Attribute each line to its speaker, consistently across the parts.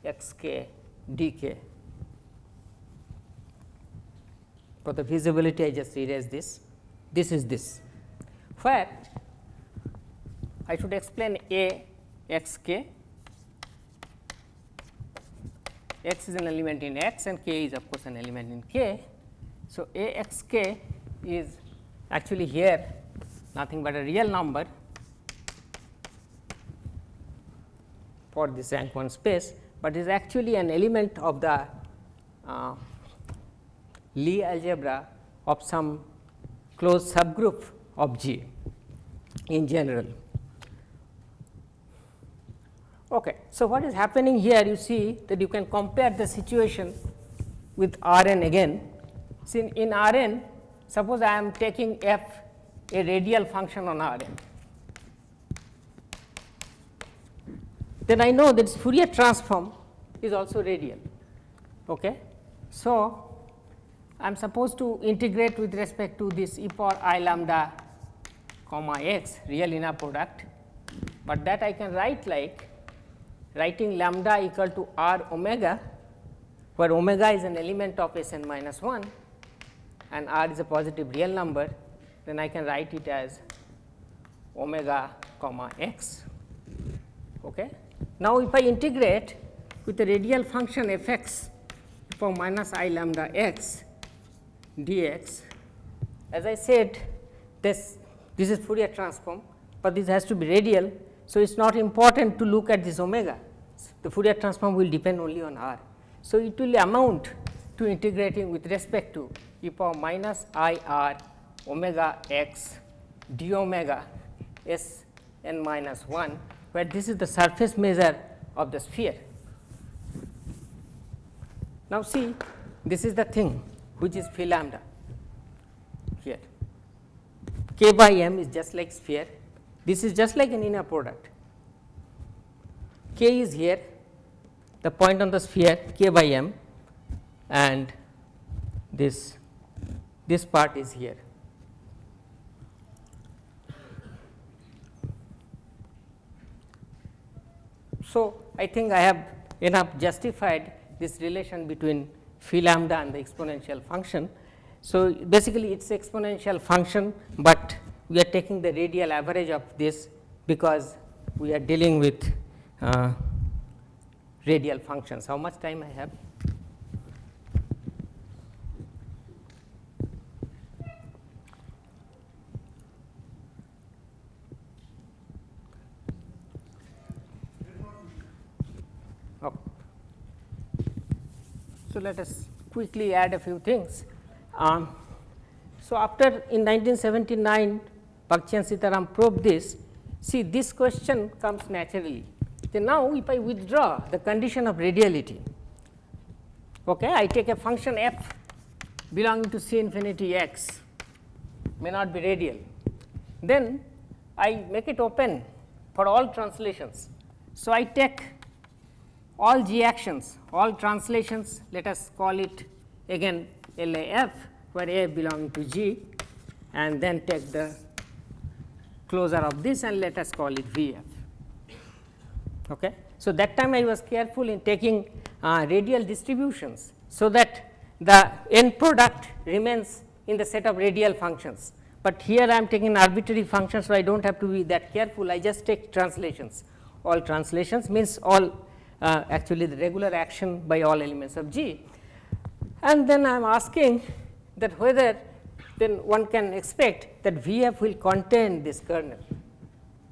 Speaker 1: x k d k. For the feasibility, I just erase this. This is this, where I should explain A x k. X is an element in X and K is of course an element in K. So, A x k is actually here nothing but a real number for this rank 1 space, but is actually an element of the Lie algebra of some closed subgroup of G in general. Okay. So, what is happening here, you see that you can compare the situation with R n again. See, in R n, suppose I am taking f a radial function on R n, then I know that its Fourier transform is also radial. Okay. So, I am supposed to integrate with respect to this e power I lambda comma x real inner product, but that I can write like writing lambda equal to r omega, where omega is an element of S n minus 1 and r is a positive real number, then I can write it as omega comma x. Okay. Now, if I integrate with the radial function f x for minus I lambda x dx, as I said this is Fourier transform, but this has to be radial. So, it is not important to look at this omega, the Fourier transform will depend only on r. So, it will amount to integrating with respect to e power minus I r omega x d omega S n minus 1, where this is the surface measure of the sphere. Now, see, this is the thing which is phi lambda here. K by m is just like sphere, this is just like an inner product. K is here, the point on the sphere k by m, and this part is here. So, I think I have enough justified this relation between phi lambda and the exponential function. So, basically it is exponential function, but we are taking the radial average of this because we are dealing with radial functions. How much time I have? Okay. So, let us quickly add a few things. So, after in 1979 Bagchi and Sitaram probed this, see this question comes naturally. Then now, if I withdraw the condition of radiality, okay, I take a function f belonging to C infinity x may not be radial, then I make it open for all translations. So, I take all g actions, all translations, let us call it again LAF, where A belonging to G, and then take the closure of this and let us call it VF. Okay. So, that time I was careful in taking radial distributions, so that the end product remains in the set of radial functions, but here I am taking arbitrary functions. So, I do not have to be that careful, I just take translations. All translations means all actually the regular action by all elements of G, and then I am asking that whether then one can expect that VF will contain this kernel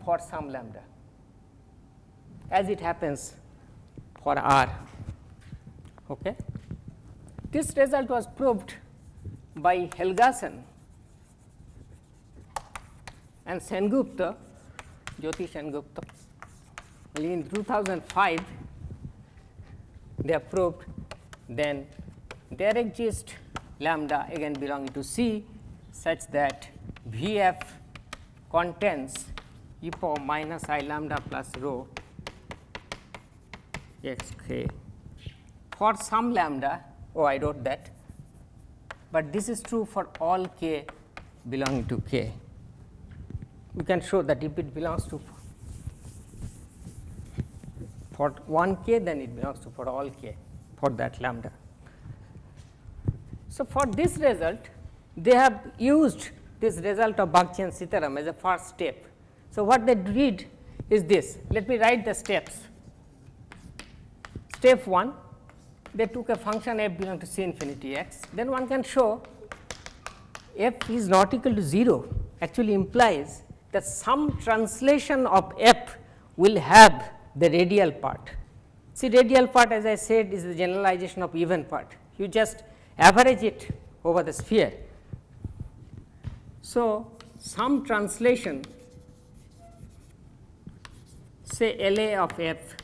Speaker 1: for some lambda, as it happens for R. Okay. This result was proved by Helgason and Sengupta, Jyoti Sengupta. In 2005, they have proved then there exists lambda again belonging to C such that VF contains e power minus I lambda plus rho x k for some lambda. Oh, I wrote that, but this is true for all k belonging to k. We can show that if it belongs to for one k, then it belongs to for all k for that lambda. So, for this result they have used this result of Bagchian's theorem as a first step. So, what they did is this, let me write the steps. Step 1, they took a function f belong to C infinity x, then one can show f is not equal to 0 actually implies that some translation of f will have the radial part. See, radial part, as I said, is the generalization of even part, you just average it over the sphere. So, some translation say LA of f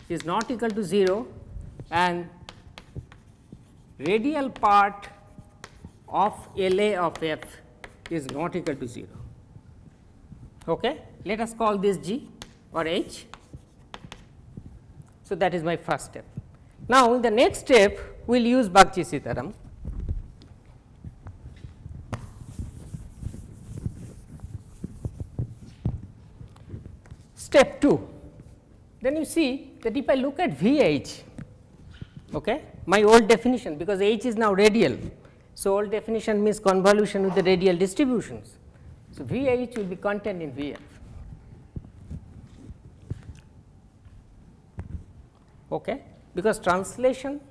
Speaker 1: is not equal to 0 and radial part of LA of f is not equal to 0. Okay? Let us call this G or H. So, that is my first step. Now, in the next step we will use Bagchi's theorem. Step 2, then you see that if I look at VH, okay, my old definition, because H is now radial. So, old definition means convolution with the radial distributions. So, VH will be contained in VF. Okay, because translation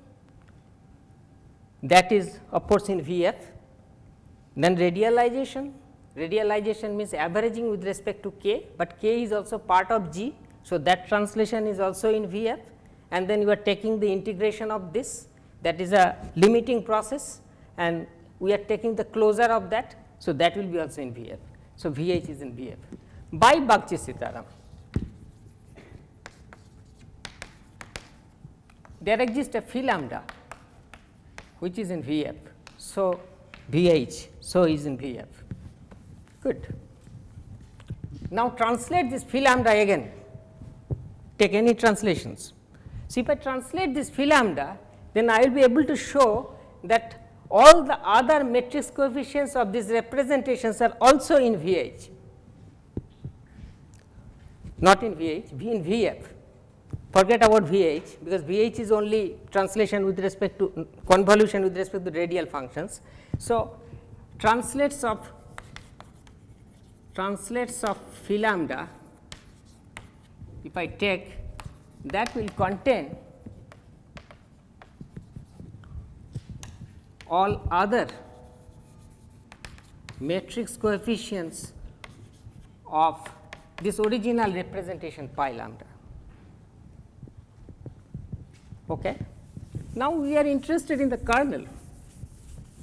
Speaker 1: that is of course in VF, then radialization means averaging with respect to k, but k is also part of G. So, that translation is also in VF, and then you are taking the integration of this, that is a limiting process, and we are taking the closure of that. So, that will be also in VF. So, VH is in VF by Bagchi's theorem. There exists a phi lambda which is in VF. So, VH so is in VF. Good. Now, translate this phi lambda again, take any translations. So, if I translate this phi lambda, then I will be able to show that all the other matrix coefficients of these representations are also in VH, not in VH, in VF. Forget about VH, because VH is only translation with respect to convolution with respect to radial functions. So, translates of phi lambda, if I take, that will contain all other matrix coefficients of this original representation pi lambda. Okay. Now, we are interested in the kernel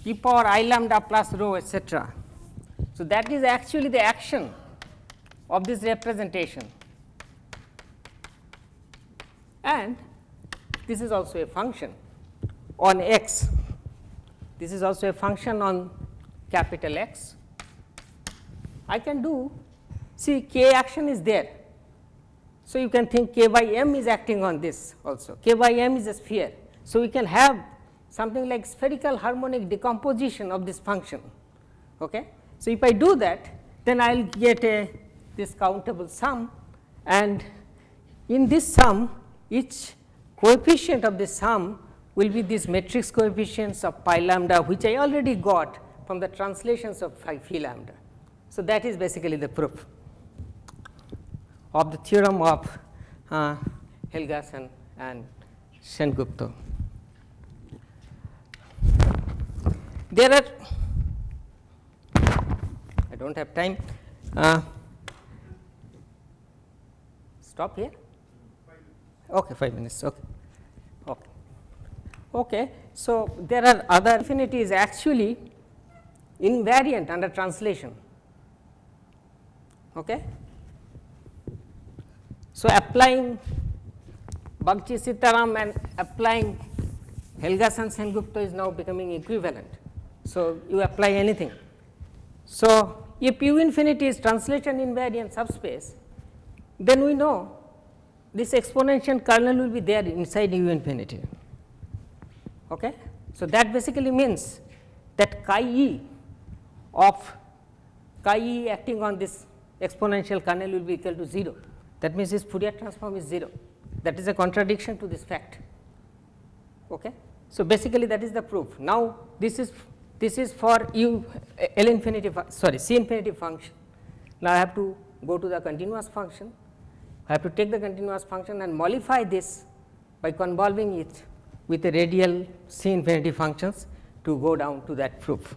Speaker 1: e power I lambda plus rho, etc. So, that is actually the action of this representation, and this is also a function on x, this is also a function on capital X. I can do, see, k action is there. So, you can think k by m is acting on this also, k by m is a sphere. So, we can have something like spherical harmonic decomposition of this function. Okay. So, if I do that, then I will get this countable sum, and in this sum each coefficient of the sum will be these matrix coefficients of pi lambda, which I already got from the translations of phi lambda. So, that is basically the proof of the theorem of Helgason and Sengupta. There are, I do not have time, stop here, okay, 5 minutes, okay. Okay. Okay. So, there are other infinity is actually invariant under translation. Okay. So, applying Bagchi's theorem and applying Helgason-Sengupta is now becoming equivalent. So, you apply anything. So, if U infinity is translation invariant subspace, then we know this exponential kernel will be there inside U infinity. Okay. So, that basically means that chi e of chi e acting on this exponential kernel will be equal to 0. that means its Fourier transform is 0. That is a contradiction to this fact. Okay. So, basically that is the proof. Now, this is for u L infinity sorry C infinity function. Now, I have to go to the continuous function. I have to take the continuous function and modify this by convolving it with the radial C infinity functions to go down to that proof.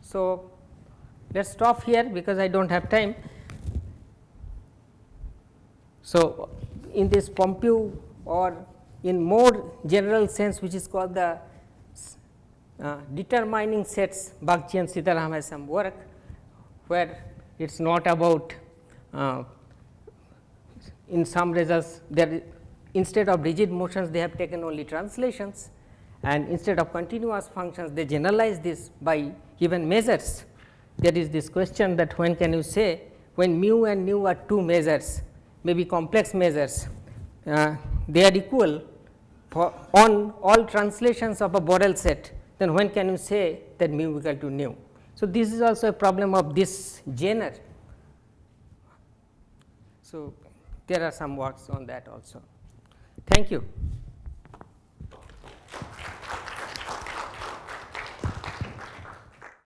Speaker 1: So, let us stop here because I do not have time. So, in this Pompeu or in more general sense, which is called the determining sets, Bagchi and Sitaram has some work where it is not about in some results there instead of rigid motions they have taken only translations, and instead of continuous functions they generalize this by given measures. There is this question that when can you say when mu and nu are two measures, maybe complex measures, they are equal for on all translations of a Borel set, then when can you say that mu equal to nu. So, this is also a problem of this genre. So, there are some works on that also. Thank you.